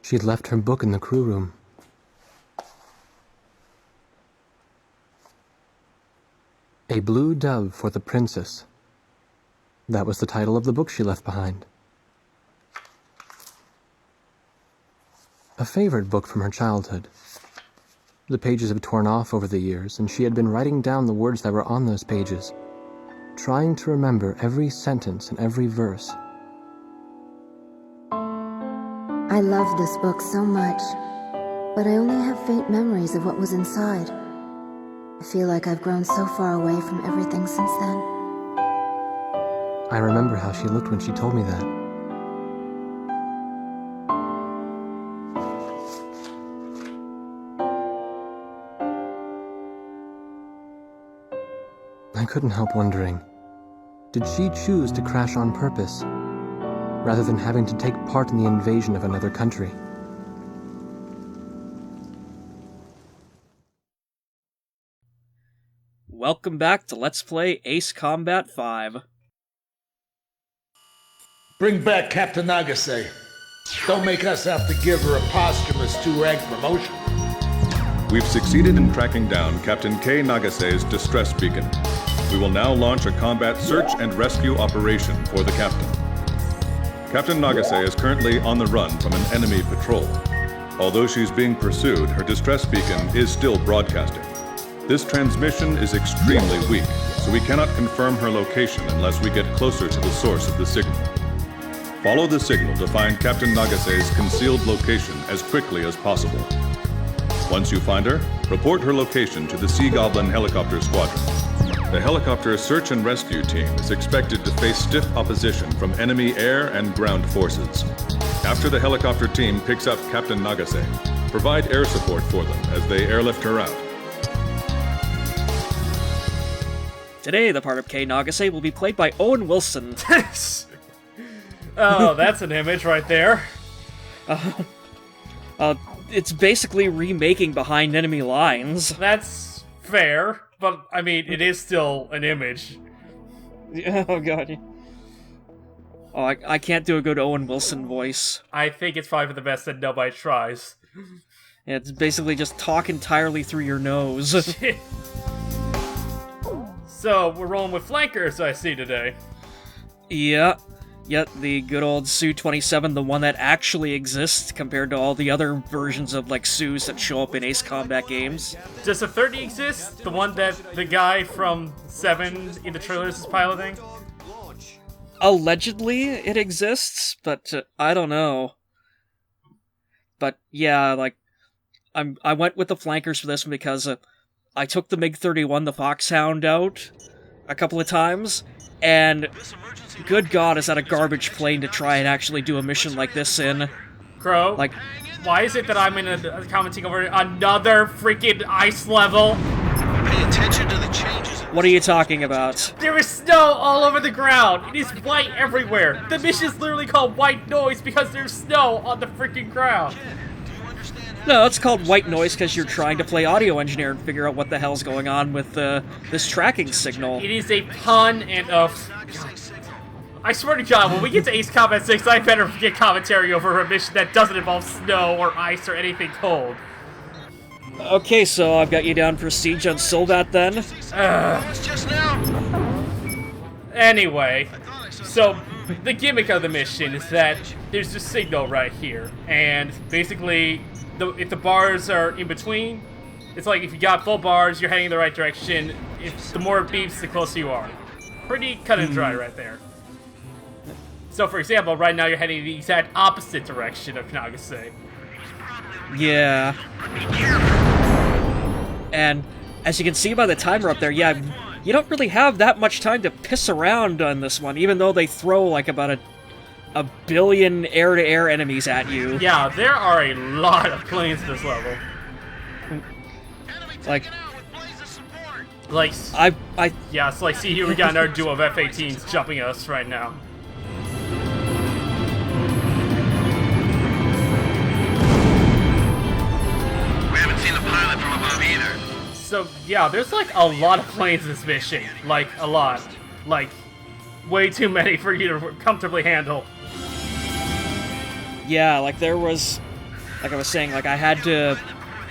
She'd left her book in the crew room. A Blue Dove for the Princess. That was the title of the book she left behind. A favorite book from her childhood. The pages had torn off over the years, and she had been writing down the words that were on those pages, trying to remember every sentence and every verse. I loved this book so much, but I only have faint memories of what was inside. I feel like I've grown so far away from everything since then. I remember how she looked when she told me that. I couldn't help wondering, did she choose to crash on purpose, rather than having to take part in the invasion of another country? Welcome back to Let's Play Ace Combat 5. Bring back Captain Nagase. Don't make us have to give her a posthumous 2-rank promotion. We've succeeded in tracking down Captain K. Nagase's distress beacon. We will now launch a combat search and rescue operation for the captain. Captain Nagase is currently on the run from an enemy patrol. Although she's being pursued, her distress beacon is still broadcasting. This transmission is extremely weak, so we cannot confirm her location unless we get closer to the source of the signal. Follow the signal to find Captain Nagase's concealed location as quickly as possible. Once you find her, report her location to the Sea Goblin Helicopter Squadron. The helicopter search and rescue team is expected to face stiff opposition from enemy air and ground forces. After the helicopter team picks up Captain Nagase, provide air support for them as they airlift her out. Today, the part of K. Nagase will be played by Owen Wilson. Oh, that's an image right there. It's basically remaking Behind Enemy Lines. That's fair, but, I mean, it is still an image. Oh, God. Oh, I can't do a good Owen Wilson voice. I think it's probably for the best that nobody tries. It's basically just talk entirely through your nose. So, we're rolling with flankers, I see today. Yeah, the good old Su-27, the one that actually exists compared to all the other versions of, like, Sus that show up in Ace Combat games. Does the 30 exist? The one that the guy from 7 in the trailers is piloting? Allegedly, it exists, but I don't know. But, yeah, like, I went with the flankers for this one because I took the MiG-31, the Foxhound, out a couple of times, and good God, is that a garbage plane to try and actually do a mission like this in. Crow, like, why is it that I'm commenting over another freaking ice level? Pay attention to the changes. What are you talking about? There is snow all over the ground. It is white everywhere. The mission is literally called White Noise because there's snow on the freaking ground. No, it's called white noise because you're trying to play audio engineer and figure out what the hell's going on with this tracking signal. It is a pun and a... I swear to God, when we get to Ace Combat 6, I better get commentary over a mission that doesn't involve snow or ice or anything cold. Okay, so I've got you down for Siege on Silvat then. Just now. Anyway, so the gimmick of the mission is that there's a signal right here, and basically, if the bars are in between, it's like if you got full bars, you're heading in the right direction. If the more it beeps, the closer you are. Pretty cut and dry right there. So, for example, right now you're heading in the exact opposite direction of Nagase. Yeah. And as you can see by the timer up there, yeah, you don't really have that much time to piss around on this one, even though they throw like about a billion air-to-air enemies at you. Yeah, there are a lot of planes in this level. Like, yeah, it's like, see here we got another duo of F-18s jumping us right now. We haven't seen the pilot from above either. So, yeah, there's like a lot of planes in this mission. Like, a lot. Like, way too many for you to comfortably handle. Yeah, like there was like I was saying, like I had to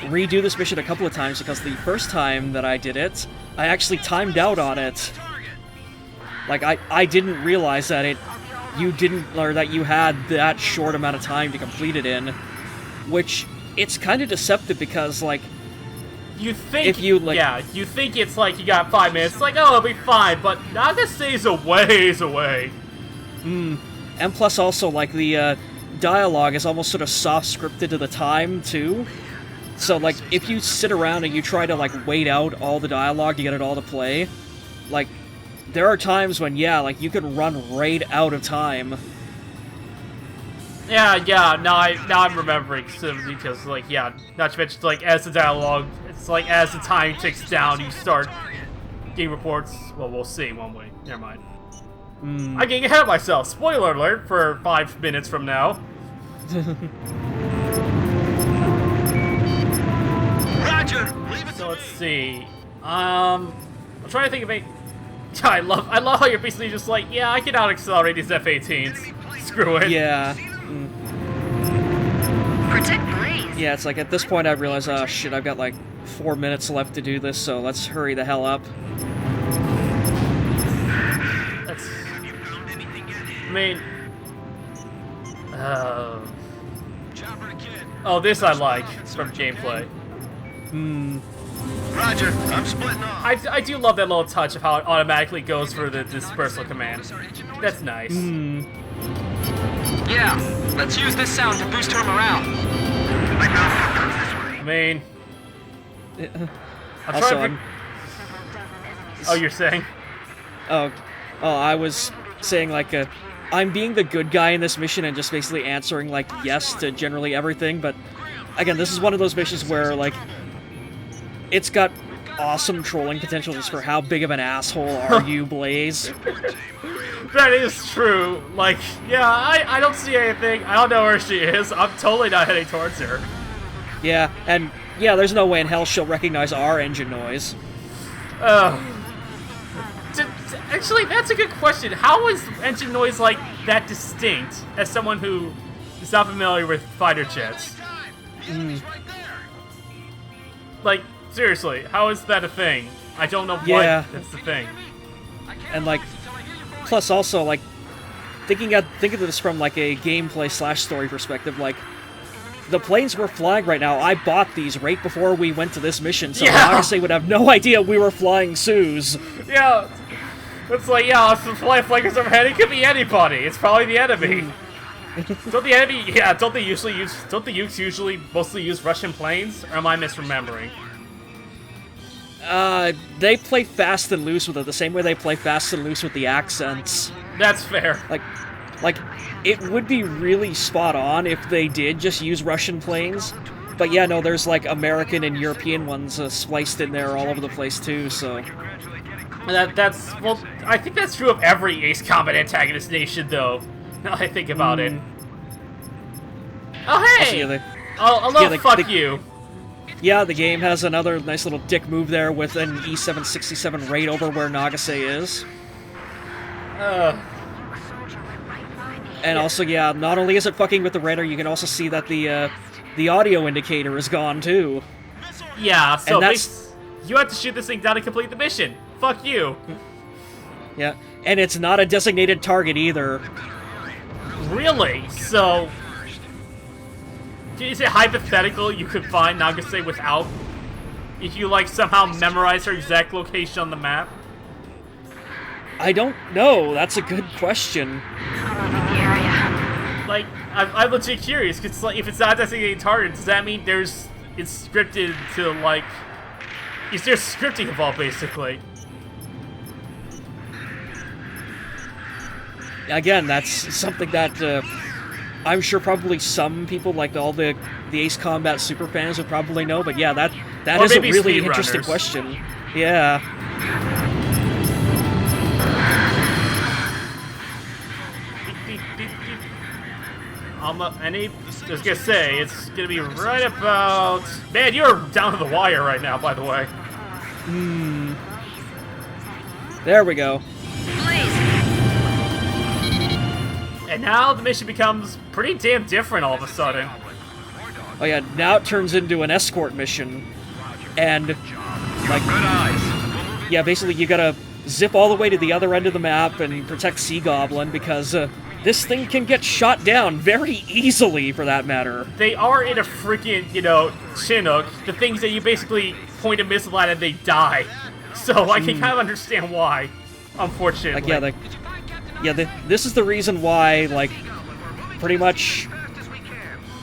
redo this mission a couple of times because the first time that I did it, I actually timed out on it. Like I didn't realize that that you had that short amount of time to complete it in, which it's kind of deceptive because like you think if you like you think it's like you got 5 minutes, it's like oh it'll be fine, but Nagase's a ways away. And plus also like the dialogue is almost sort of soft scripted to the time too. So like if you sit around and you try to like wait out all the dialogue to get it all to play, like there are times when like you can run right out of time. Yeah, now I'm remembering some details, like, not to mention, like, as the dialogue, it's like, as the time ticks down, you start getting reports, well, we'll see, won't we? Never mind. I'm getting ahead of myself. Spoiler alert for 5 minutes from now. Roger! So let's see. I'm trying to think of a... I love how you're basically just like, yeah, I cannot accelerate these F-18s. Screw it. Yeah. Protect Blaze. Yeah, it's like at this point I realize, oh shit, I've got like 4 minutes left to do this, so let's hurry the hell up. That's... I mean... Oh, this I like from gameplay. Roger, I'm splitting off. I do love that little touch of how it automatically goes for the dispersal command. That's nice. Yeah, let's use this sound to boost her morale. I mean... I'm Also, trying to... Oh, you're saying? Oh, I was saying like I'm being the good guy in this mission and just basically answering like yes to generally everything, but again, this is one of those missions where like it's got awesome trolling potential just for how big of an asshole are you, Blaze. That is true. Like, yeah, I don't see anything. I don't know where she is. I'm totally not heading towards her. Yeah, and yeah, there's no way in hell she'll recognize our engine noise. Actually, that's a good question. How is engine noise like that distinct as someone who is not familiar with fighter jets? Like, seriously, how is that a thing? I don't know why that's the thing. And like, plus also like, think of this from like a gameplay / story perspective. Like, the planes we're flying right now, I bought these right before we went to this mission, so Nagase would have no idea we were flying Sus. Yeah, it's like it's the flankers overhead. It could be anybody. It's probably the enemy. Don't the enemy? Yeah, don't the Ukes usually mostly use Russian planes? Or am I misremembering? They play fast and loose with it the same way they play fast and loose with the accents. That's fair. Like, it would be really spot on if they did just use Russian planes. But yeah, no, there's like American and European ones spliced in there all over the place too, so... Well, I think that's true of every Ace Combat antagonist nation, though. Now I think about it. Oh, hey! Also, fuck you. Yeah, the game has another nice little dick move there with an E-767 right over where Nagase is. And also, yeah, not only is it fucking with the radar, you can also see that the audio indicator is gone, too. Yeah, so and that's... you have to shoot this thing down to complete the mission. Fuck you. Yeah, and it's not a designated target either. Really? So... is it hypothetical you could find Nagase without... if you, like, somehow memorize her exact location on the map? I don't know. That's a good question. Like, I'm legit curious, because like, if it's not a designated target, does that mean it's scripted to, like... is there scripting involved, basically? Again, that's something that I'm sure probably some people, like all the Ace Combat super fans, would probably know. But yeah, that is a really interesting question. Yeah. I was gonna say, it's gonna be right about... Man, you're down to the wire right now, by the way. There we go. And now the mission becomes pretty damn different all of a sudden. Oh yeah, now it turns into an escort mission, and like, yeah, basically you gotta zip all the way to the other end of the map and protect Sea Goblin because this thing can get shot down very easily, for that matter. They are in a freaking, Chinook. The things that you basically point a missile at and they die. So I can kind of understand why, unfortunately. Like, this is the reason why, like, pretty much,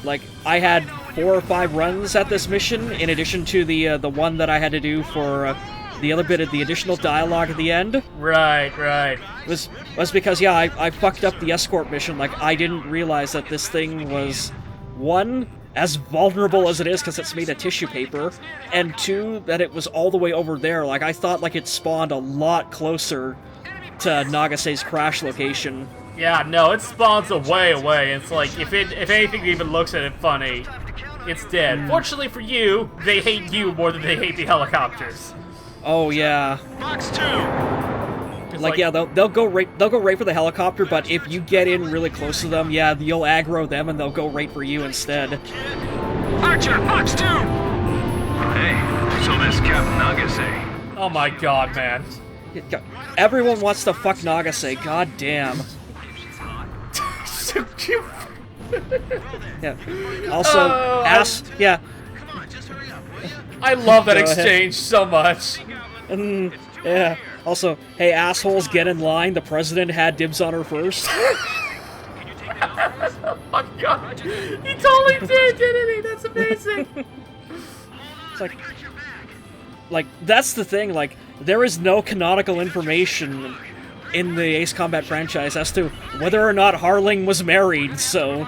like, I had 4 or 5 runs at this mission, in addition to the one that I had to do for the other bit of the additional dialogue at the end. Right. Was because, yeah, I fucked up the escort mission. Like, I didn't realize that this thing was, 1, as vulnerable as it is because it's made of tissue paper, and 2, that it was all the way over there. Like, I thought, like, it spawned a lot closer to Nagase's crash location. Yeah, no, it spawns away. It's like, if anything even looks at it funny, it's dead. Fortunately for you, they hate you more than they hate the helicopters. Oh yeah. Fox 2! Like, yeah, they'll go right for the helicopter, but if you get in really close to them, yeah, you'll aggro them and they'll go right for you instead. Archer, Fox 2! Hey, so this Captain Nagase. Oh my god, man. Everyone wants to fuck Nagase, god damn. Yeah. Also, yeah. I love that exchange so much. Yeah. Also, hey, assholes, get in line. The president had dibs on her first. Oh my god. He totally did, didn't he? That's amazing. It's like, that's the thing, like, there is no canonical information in the Ace Combat franchise as to whether or not Harling was married, so,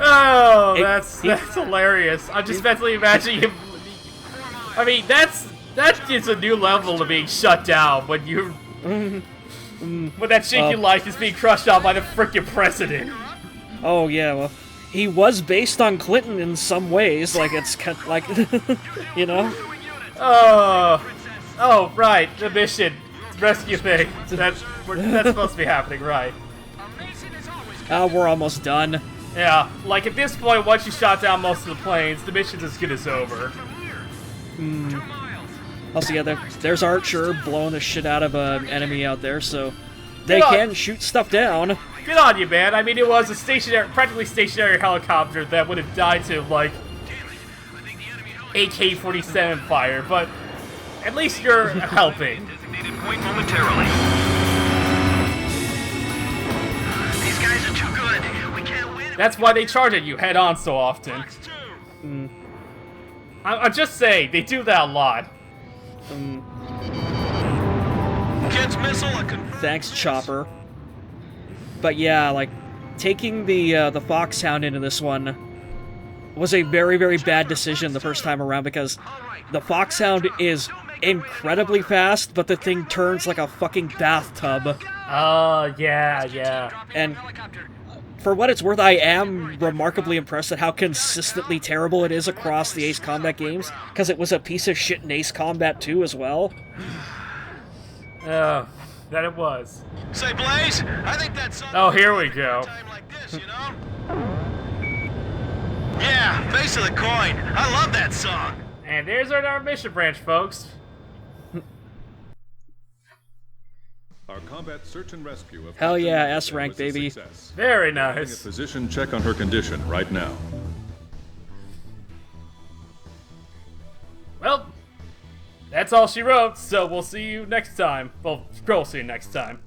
Oh, that's hilarious. I'm just mentally imagining him. I mean, that gives a new level to being shut down when you when that shaky life is being crushed out by the frickin' president. Oh yeah, well, he was based on Clinton in some ways. Like, it's kind of like, Oh, right, the mission rescue thing. That's supposed to be happening, right? We're almost done. Yeah, like at this point, once you shot down most of the planes, the mission's as good as over. Also, yeah, there's Archer blowing the shit out of an enemy out there, so they can shoot stuff down. Good on you, man. I mean, it was a practically stationary helicopter that would have died to, like, AK-47 fire, but at least you're helping. Designated point momentarily. These guys are too good. We can't win. That's why they charge at you head-on so often. I'm just saying, they do that a lot. Kids missile. Thanks, Chopper. But yeah, like, taking the Foxhound into this one was a very, very bad decision the first time around, because the Foxhound is incredibly fast, but the thing turns like a fucking bathtub. Oh, yeah. And for what it's worth, I am remarkably impressed at how consistently terrible it is across the Ace Combat games, because it was a piece of shit in Ace Combat 2 as well. Oh, that it was. Say, Blaze, I think that's. Oh, here we go. Like this, Yeah, face of the coin. I love that song. And there's our mission branch, folks. Our combat search and rescue of Hell Captain yeah, Nagase S rank, was a baby. success. Very Having a nice. physician check on her condition right now. Well, that's all she wrote, so we'll see you next time. Well, Scroll see you next time.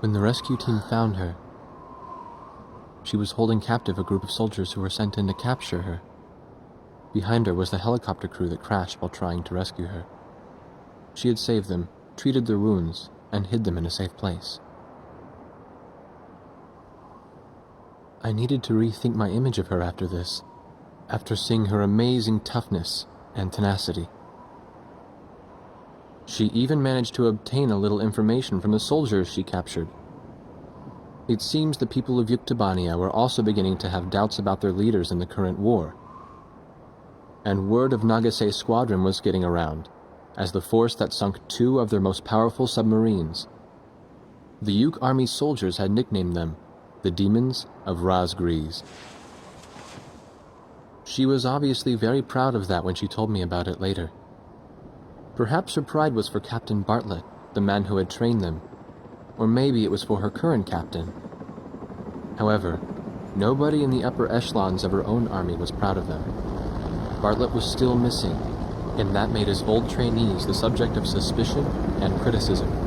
When the rescue team found her, she was holding captive a group of soldiers who were sent in to capture her. Behind her was the helicopter crew that crashed while trying to rescue her. She had saved them, treated their wounds, and hid them in a safe place. I needed to rethink my image of her after this, after seeing her amazing toughness and tenacity. She even managed to obtain a little information from the soldiers she captured. It seems the people of Yuktobania were also beginning to have doubts about their leaders in the current war. And word of Nagase's squadron was getting around, as the force that sunk 2 of their most powerful submarines. The Yuk Army soldiers had nicknamed them the Demons of Razgriz. She was obviously very proud of that when she told me about it later. Perhaps her pride was for Captain Bartlett, the man who had trained them, or maybe it was for her current captain. However, nobody in the upper echelons of her own army was proud of them. Bartlett was still missing, and that made his old trainees the subject of suspicion and criticism.